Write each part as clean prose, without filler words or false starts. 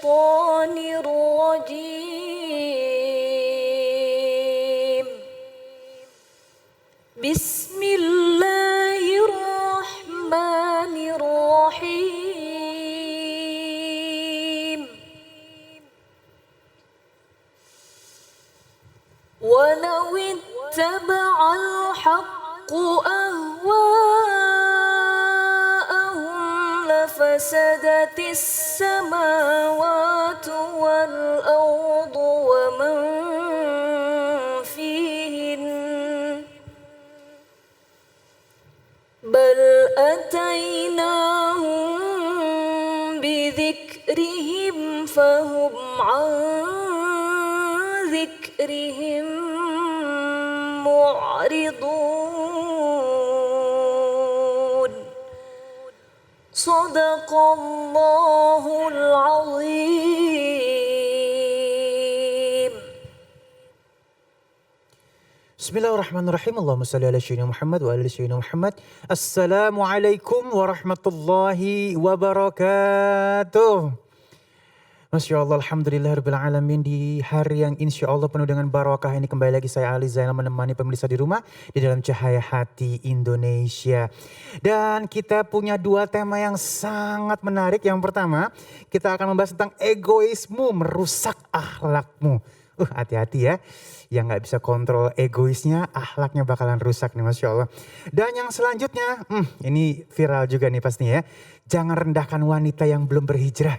الشيطان الرجيم بسم الله الرحمن الرحيم ولو اتبع الحق أهواءهم لفسدت السماوات والأرض ومن فيهن بل أتيناهم بذكرهم فهم عن ذكرهم معرضون صدق الله العظيم. Bismillahirrahmanirrahim. Allahumma salli ala sayyidina Muhammad wa ala sayyidina Muhammad. Assalamualaikum warahmatullahi wabarakatuh. Masya Allah, Alhamdulillahirabbil alamin. Di hari yang insya Allah penuh dengan barakah ini kembali lagi saya Ali Zainal menemani pemirsa di rumah di dalam Cahaya Hati Indonesia. Dan kita punya dua tema yang sangat menarik. Yang pertama, kita akan membahas tentang egoismu merusak akhlakmu. Hati-hati ya, yang gak bisa kontrol egoisnya, akhlaknya bakalan rusak nih, Masya Allah. Dan yang selanjutnya, ini viral juga nih pastinya ya. Jangan rendahkan wanita yang belum berhijrah.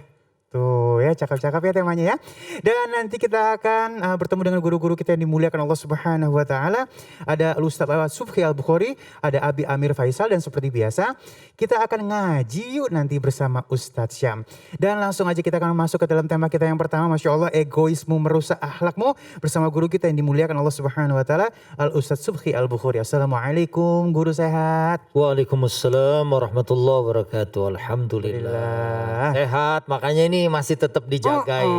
Tuh ya, cakep-cakep ya temanya ya. Dan nanti kita akan bertemu dengan guru-guru kita yang dimuliakan Allah Subhanahu wa taala. Ada Ustaz Subhi Al-Bukhari, ada Abi Amir Faisal, dan seperti biasa kita akan ngaji yuk nanti bersama Ustaz Syam. Dan langsung aja kita akan masuk ke dalam tema kita yang pertama, Masya Allah, egoismu merusak akhlakmu, bersama guru kita yang dimuliakan Allah Subhanahu wa taala, Al Ustaz Subhi Al-Bukhari. Assalamualaikum guru, sehat? Waalaikumsalam warahmatullahi wabarakatuh. Alhamdulillah. Sehat, makanya ini masih tetap dijagain.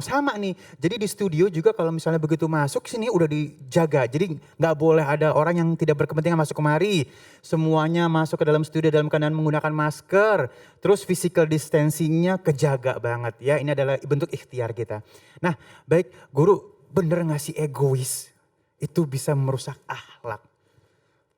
Sama nih. Jadi di studio juga kalau misalnya begitu masuk sini udah dijaga. Jadi nggak boleh ada orang yang tidak berkepentingan masuk kemari. Semuanya masuk ke dalam studio dalam keadaan menggunakan masker. Terus physical distancingnya kejaga banget ya. Ini adalah bentuk ikhtiar kita. Nah baik guru, bener nggak sih egois itu bisa merusak akhlak?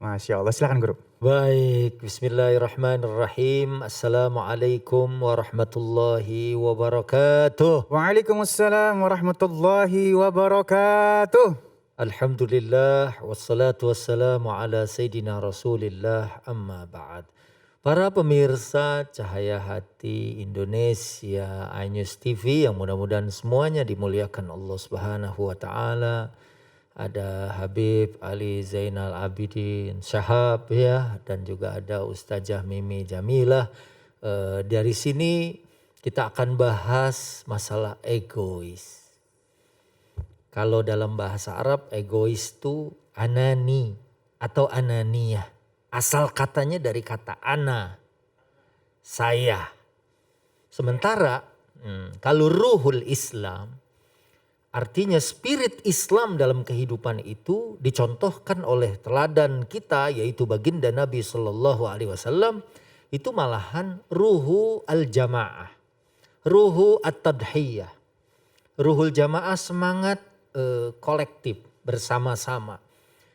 Masya Allah, silakan guru. Baik, bismillahirrahmanirrahim. Assalamualaikum warahmatullahi wabarakatuh. Waalaikumsalam warahmatullahi wabarakatuh. Alhamdulillah, wassalatu wassalamu ala sayyidina rasulillah, amma ba'd. Para pemirsa Cahaya Hati Indonesia, iNews TV yang mudah-mudahan semuanya dimuliakan Allah Subhanahu wa taala. Ada Habib Ali Zainal Abidin Syahab ya, dan juga ada Ustazah Mimi Jamilah. Dari sini kita akan bahas masalah egois. Kalau dalam bahasa Arab egois itu anani atau ananiyah. Asal katanya dari kata ana, saya. Sementara kalau ruhul Islam, artinya spirit Islam dalam kehidupan itu dicontohkan oleh teladan kita, yaitu baginda Nabi Shallallahu Alaihi Wasallam. Itu malahan ruhu al-jamaah, ruhu at-tadhiyah. Ruhul jamaah semangat kolektif bersama-sama.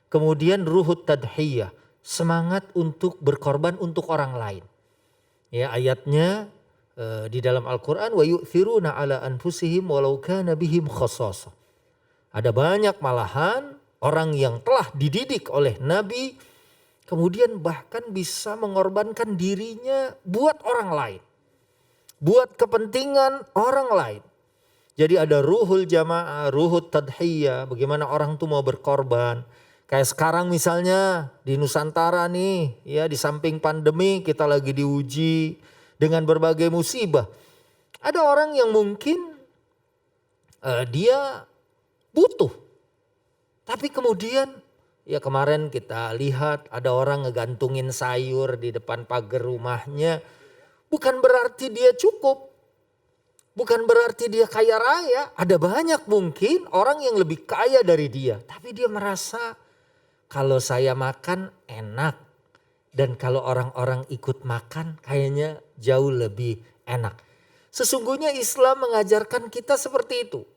Kemudian ruhu tadhiyah, semangat untuk berkorban untuk orang lain. Ya, ayatnya di dalam Al-Quran, wa yu'thiruna ala anfusihim walau kana bihim khasasah. Ada banyak malahan orang yang telah dididik oleh Nabi, kemudian bahkan bisa mengorbankan dirinya buat orang lain, buat kepentingan orang lain. Jadi ada ruhul jamaah, ruhul tadhiyah, bagaimana orang tuh mau berkorban. Kayak sekarang misalnya di Nusantara nih, ya di samping pandemi kita lagi diuji dengan berbagai musibah. Ada orang yang mungkin dia butuh. Tapi kemudian ya kemarin kita lihat ada orang ngegantungin sayur di depan pagar rumahnya. Bukan berarti dia cukup. Bukan berarti dia kaya raya. Ada banyak mungkin orang yang lebih kaya dari dia. Tapi dia merasa kalau saya makan enak. Dan kalau orang-orang ikut makan kayaknya jauh lebih enak. Sesungguhnya Islam mengajarkan kita seperti itu.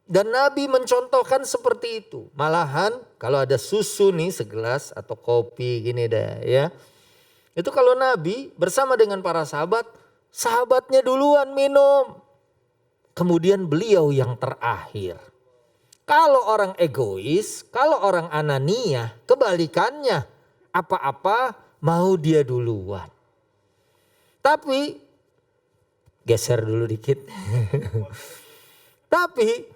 Dan Nabi mencontohkan seperti itu. Malahan kalau ada susu nih segelas atau kopi gini deh ya. Itu kalau Nabi bersama dengan para sahabat, sahabatnya duluan minum. Kemudian beliau yang terakhir. Kalau orang egois, kalau orang ananiah, kebalikannya. Apa-apa mau dia duluan. Tapi, geser dulu dikit. Tapi,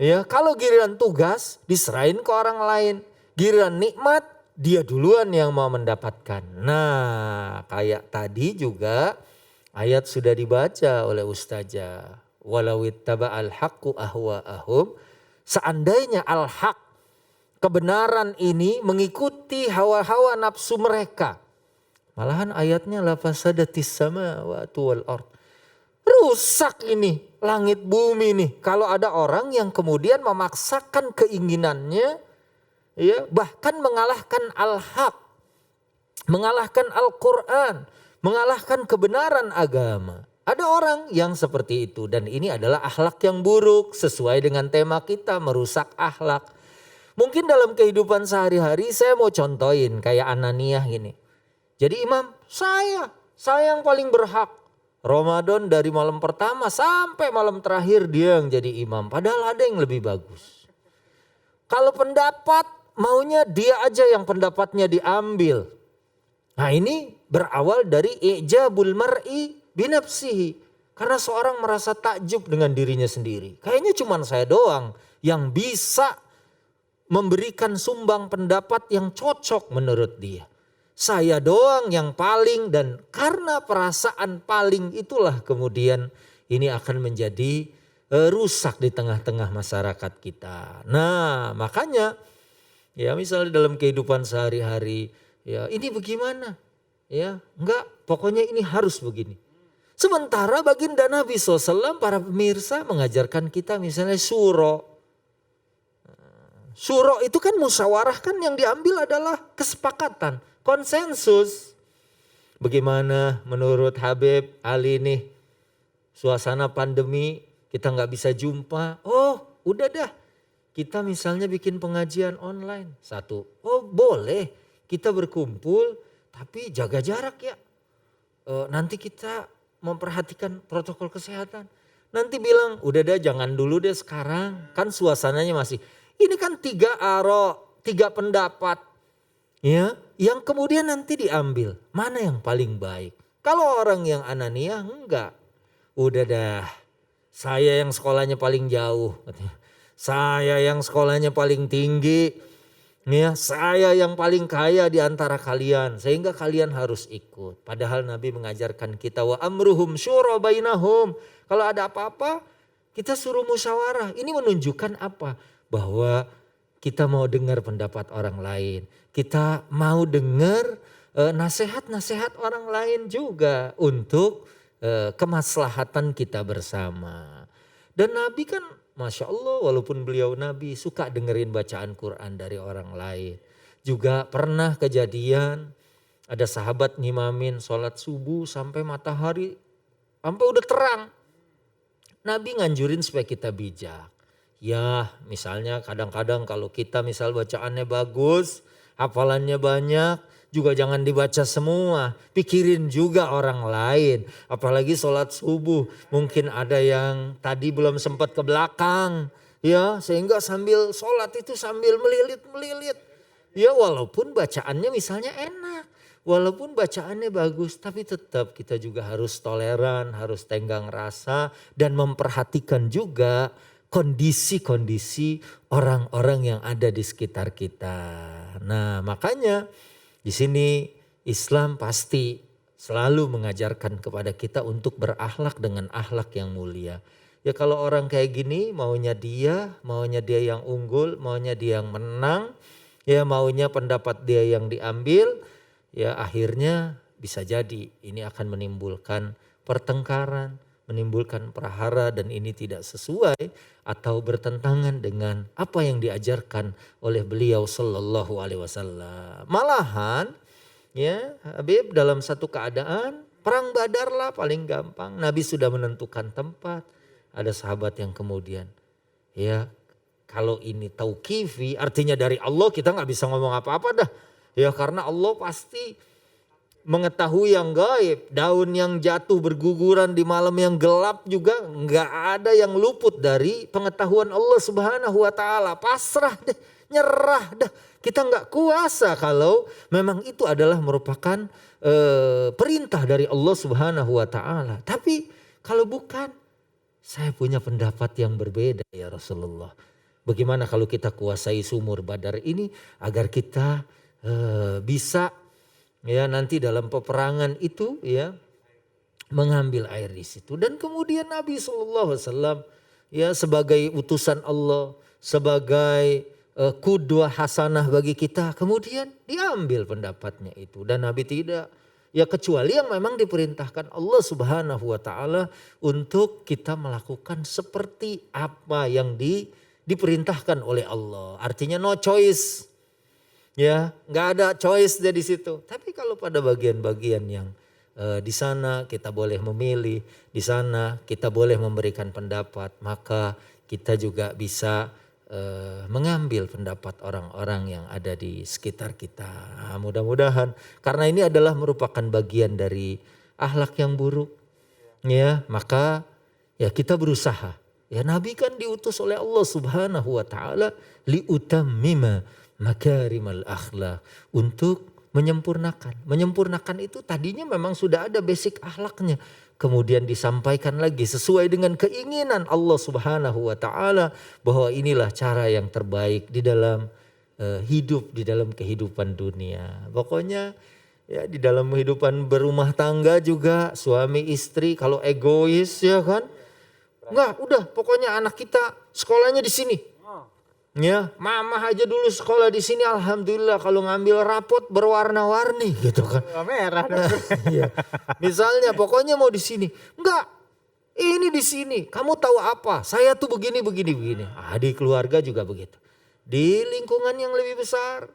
ya kalau giliran tugas diserahin ke orang lain. Giliran nikmat dia duluan yang mau mendapatkan. Nah kayak tadi juga ayat sudah dibaca oleh ustazah. Walau ittaba'al haqqu ahwa'ahum. Seandainya al-haq, kebenaran ini mengikuti hawa-hawa nafsu mereka. Malahan ayatnya lafasadatis samawati wal ard. Rusak ini langit bumi nih. Kalau ada orang yang kemudian memaksakan keinginannya, ya, bahkan mengalahkan al-haq, mengalahkan Al-Quran, mengalahkan kebenaran agama. Ada orang yang seperti itu dan ini adalah akhlak yang buruk sesuai dengan tema kita merusak akhlak. Mungkin dalam kehidupan sehari-hari saya mau contohin kayak Ananiah gini. Jadi imam saya yang paling berhak. Ramadan dari malam pertama sampai malam terakhir dia yang jadi imam. Padahal ada yang lebih bagus. Kalau pendapat maunya dia aja yang pendapatnya diambil. Nah ini berawal dari ijabul mar'i binafsihi. Karena seorang merasa takjub dengan dirinya sendiri. Kayaknya cuma saya doang yang bisa memberikan sumbang pendapat yang cocok menurut dia. Saya doang yang paling dan karena perasaan paling itulah kemudian ini akan menjadi rusak di tengah-tengah masyarakat kita. Nah makanya ya misalnya dalam kehidupan sehari-hari ya ini bagaimana? Ya enggak pokoknya ini harus begini. Sementara baginda Nabi SAW para pemirsa mengajarkan kita misalnya syuro. Syuro itu kan musyawarah kan yang diambil adalah kesepakatan. Konsensus. Bagaimana menurut Habib Ali nih suasana pandemi kita nggak bisa jumpa. Oh udah dah kita misalnya bikin pengajian online. Satu, oh boleh kita berkumpul tapi jaga jarak ya. Nanti kita memperhatikan protokol kesehatan. Nanti bilang udah dah jangan dulu deh sekarang. Kan suasananya masih. Ini kan 3 pendapat. Ya, yang kemudian nanti diambil. Mana yang paling baik? Kalau orang yang ananiah enggak. Udah dah. Saya yang sekolahnya paling jauh. Saya yang sekolahnya paling tinggi. Ya, saya yang paling kaya di antara kalian. Sehingga kalian harus ikut. Padahal Nabi mengajarkan kita wa amruhum syura bainahum. Kalau ada apa-apa kita suruh musyawarah. Ini menunjukkan apa? Bahwa kita mau dengar pendapat orang lain. Kita mau dengar nasihat-nasihat orang lain juga untuk kemaslahatan kita bersama. Dan Nabi kan Masya Allah walaupun beliau Nabi suka dengerin bacaan Quran dari orang lain. Juga pernah kejadian ada sahabat ngimamin sholat subuh sampai matahari sampai udah terang. Nabi nganjurin supaya kita bijak. Ya misalnya kadang-kadang kalau kita misal bacaannya bagus, hafalannya banyak, juga jangan dibaca semua. Pikirin juga orang lain. Apalagi sholat subuh, mungkin ada yang tadi belum sempat ke belakang. Ya sehingga sambil sholat itu sambil melilit-melilit. Ya walaupun bacaannya misalnya enak, walaupun bacaannya bagus. Tapi tetap kita juga harus toleran, harus tenggang rasa dan memperhatikan juga kondisi-kondisi orang-orang yang ada di sekitar kita. Nah makanya di sini Islam pasti selalu mengajarkan kepada kita untuk berakhlak dengan akhlak yang mulia. Ya kalau orang kayak gini maunya dia yang unggul, maunya dia yang menang, ya maunya pendapat dia yang diambil, ya akhirnya bisa jadi ini akan menimbulkan pertengkaran, menimbulkan prahara dan ini tidak sesuai atau bertentangan dengan apa yang diajarkan oleh beliau sallallahu alaihi wasallam. Malahan ya Habib dalam satu keadaan Perang Badar lah paling gampang. Nabi sudah menentukan tempat. Ada sahabat yang kemudian ya kalau ini tauqifi artinya dari Allah kita nggak bisa ngomong apa-apa dah. Ya karena Allah pasti mengetahui yang gaib. Daun yang jatuh berguguran di malam yang gelap juga nggak ada yang luput dari pengetahuan Allah Subhanahu wa taala. Pasrah deh, nyerah dah. Kita nggak kuasa kalau memang itu adalah merupakan perintah dari Allah Subhanahu wa taala. Tapi kalau bukan, saya punya pendapat yang berbeda ya Rasulullah. Bagaimana kalau kita kuasai sumur Badar ini agar kita bisa ya nanti dalam peperangan itu ya mengambil air di situ. Dan kemudian Nabi SAW ya sebagai utusan Allah, sebagai qudwah hasanah bagi kita, kemudian diambil pendapatnya itu. Dan Nabi tidak ya kecuali yang memang diperintahkan Allah Subhanahu wa taala untuk kita melakukan seperti apa yang diperintahkan oleh Allah. Artinya no choice. Ya, nggak ada choice dari situ. Tapi kalau pada bagian-bagian yang di sana kita boleh memilih, di sana kita boleh memberikan pendapat, maka kita juga bisa mengambil pendapat orang-orang yang ada di sekitar kita. Nah, mudah-mudahan karena ini adalah merupakan bagian dari akhlak yang buruk. Ya, maka ya kita berusaha. Ya Nabi kan diutus oleh Allah Subhanahu wa taala liutammima makarimal akhlak, untuk menyempurnakan. Menyempurnakan itu tadinya memang sudah ada basic akhlaknya. Kemudian disampaikan lagi sesuai dengan keinginan Allah Subhanahu wa taala bahwa inilah cara yang terbaik di dalam hidup, di dalam kehidupan dunia. Pokoknya ya di dalam kehidupan berumah tangga juga suami istri kalau egois ya kan. Enggak, udah pokoknya anak kita sekolahnya di sini. Ya, mama aja dulu sekolah di sini alhamdulillah kalau ngambil rapot berwarna-warni gitu kan. Merah dong. Iya. Misalnya pokoknya mau di sini. Enggak. Ini di sini. Kamu tahu apa? Saya tuh begini. Di keluarga juga begitu. Di lingkungan yang lebih besar.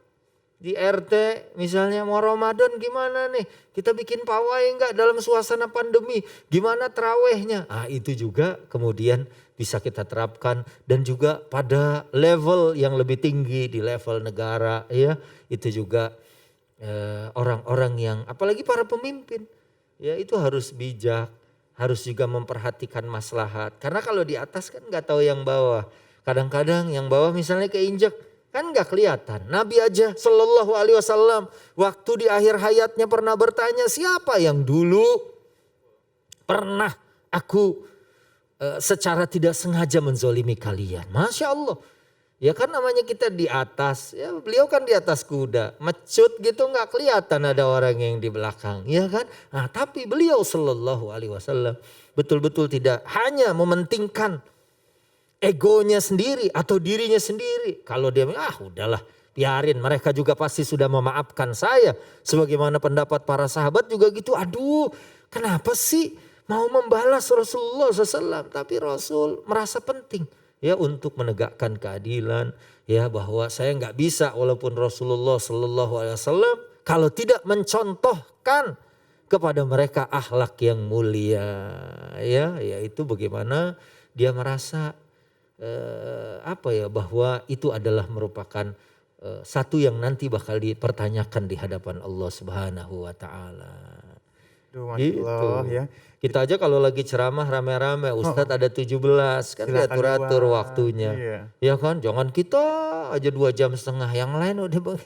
Di RT misalnya mau Ramadan gimana nih? Kita bikin pawai enggak dalam suasana pandemi? Gimana terawihnya? Itu juga kemudian bisa kita terapkan dan juga pada level yang lebih tinggi di level negara ya. Itu juga orang-orang yang apalagi para pemimpin ya itu harus bijak, harus juga memperhatikan maslahat. Karena kalau di atas kan enggak tahu yang bawah. Kadang-kadang yang bawah misalnya keinjak kan nggak kelihatan. Nabi aja Shallallahu Alaihi Wasallam waktu di akhir hayatnya pernah bertanya siapa yang dulu pernah aku secara tidak sengaja menzolimi kalian. Masya Allah. Ya kan namanya kita di atas. Ya beliau kan di atas kuda. Mecut gitu nggak kelihatan ada orang yang di belakang. Ya kan. Nah, tapi beliau Shallallahu Alaihi Wasallam betul-betul tidak hanya mementingkan egonya sendiri atau dirinya sendiri. Kalau dia udahlah biarin mereka juga pasti sudah memaafkan saya. Sebagaimana pendapat para sahabat juga gitu. Aduh kenapa sih mau membalas Rasulullah SAW. Tapi Rasul merasa penting ya untuk menegakkan keadilan. Ya bahwa saya nggak bisa walaupun Rasulullah SAW kalau tidak mencontohkan kepada mereka akhlak yang mulia. Ya yaitu bagaimana dia merasa bahwa itu adalah merupakan satu yang nanti bakal dipertanyakan di hadapan Allah Subhanahu wa taala. Masya Allah, ya. Kita aja kalau lagi ceramah rame-rame Ustadz ada 17 kan diatur-atur waktunya. Iya. Ya kan jangan kita aja 2,5 jam yang lain udah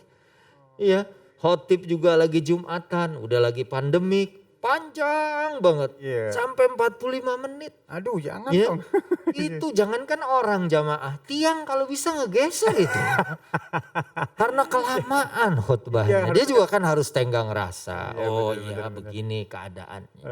iya. Khotib juga lagi Jumatan udah lagi pandemik. Panjang banget sampai 45 menit. Aduh jangan ya, dong. Itu jangankan orang jamaah, tiang kalau bisa ngegeser itu. Karena kelamaan khutbahnya. Dia juga kan harus tenggang rasa. Bener. Begini keadaannya.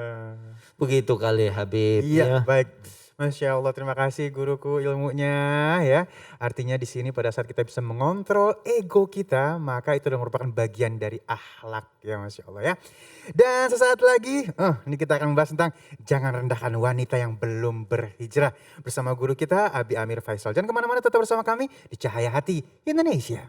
Begitu kali Habib. Iya baik. Masya Allah, terima kasih guruku ilmunya ya. Artinya di sini pada saat kita bisa mengontrol ego kita, maka itu merupakan bagian dari akhlak ya Masya Allah ya. Dan sesaat lagi, ini kita akan membahas tentang jangan rendahkan wanita yang belum berhijrah. Bersama guru kita Abi Amir Faisal. Jangan kemana-mana, tetap bersama kami di Cahaya Hati Indonesia.